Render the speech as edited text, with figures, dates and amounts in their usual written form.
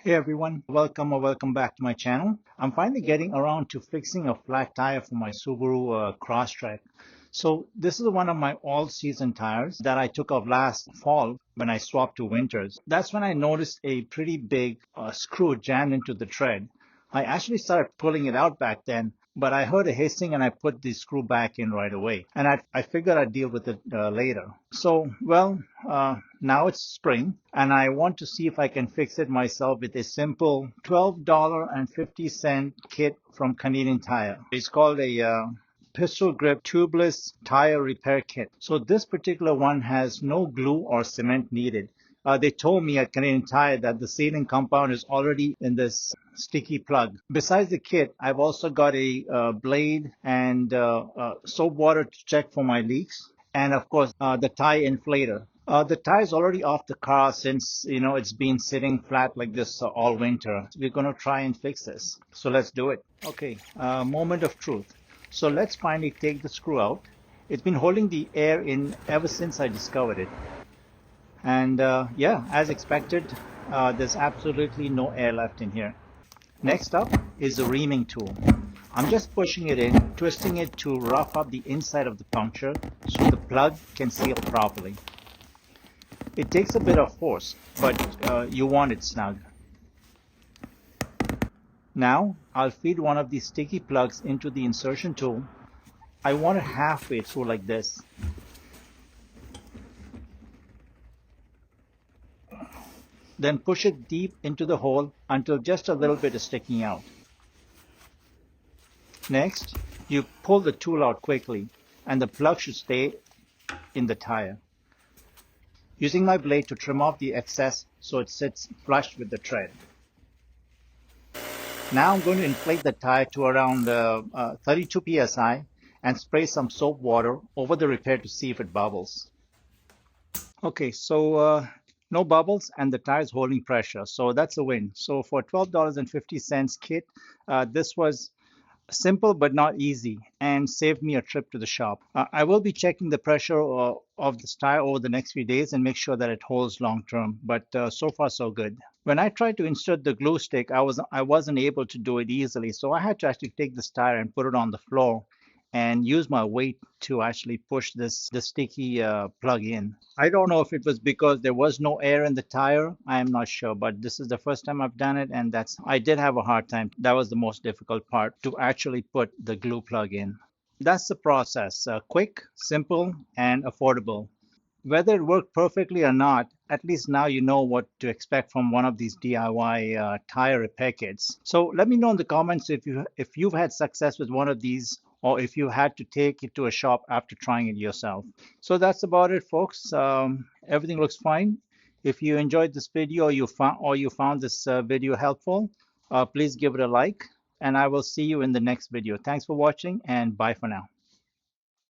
Hey everyone, welcome or welcome back to my channel. I'm finally getting around to fixing a flat tire for my Subaru Crosstrek. So this is one of my all-season tires that I took off last fall when I swapped to winters. That's when I noticed a pretty big screw jammed into the tread. I actually started pulling it out back then, but I heard a hissing and I put the screw back in right away. And I figured I'd deal with it later. So, now it's spring and I want to see if I can fix it myself with a simple $12.50 kit from Canadian Tire. It's called a pistol grip tubeless tire repair kit. So this particular one has no glue or cement needed. They told me at Canadian Tire that the sealing compound is already in this sticky plug. Besides the kit, I've also got a blade and soap water to check for my leaks, and of course the tire inflator. The tire is already off the car since it's been sitting flat like this all winter. We're going to try and fix this. So let's do it. Okay, moment of truth. So let's finally take the screw out. It's been holding the air in ever since I discovered it. And yeah, as expected, there's absolutely no air left in here. Next up is the reaming tool. I'm just pushing it in, twisting it to rough up the inside of the puncture so the plug can seal properly. It takes a bit of force, but you want it snug. Now I'll feed one of these sticky plugs into the insertion tool. I want it halfway through like this. Then push it deep into the hole until just a little bit is sticking out. Next, you pull the tool out quickly and the plug should stay in the tire. Using my blade to trim off the excess so it sits flush with the tread. Now I'm going to inflate the tire to around 32 psi and spray some soap water over the repair to see if it bubbles. Okay, so no bubbles and the tire is holding pressure, so that's a win. So for $12.50 kit, this was simple but not easy and saved me a trip to the shop. I will be checking the pressure of this tire over the next few days and make sure that it holds long term, but so far so good. When I tried to insert the glue stick, I wasn't able to do it easily, so I had to actually take this tire and put it on the floor and use my weight to actually push the sticky plug in. I don't know if it was because there was no air in the tire. I am not sure, but this is the first time I've done it, and I did have a hard time. That was the most difficult part, to actually put the glue plug in. That's the process. Quick, simple, and affordable. Whether it worked perfectly or not, at least now you know what to expect from one of these DIY tire repair kits. So let me know in the comments if you've had success with one of these, or if you had to take it to a shop after trying it yourself. So that's about it, folks. Everything looks fine. If you enjoyed this video or you found this video helpful, please give it a like, and I will see you in the next video. Thanks for watching, and bye for now.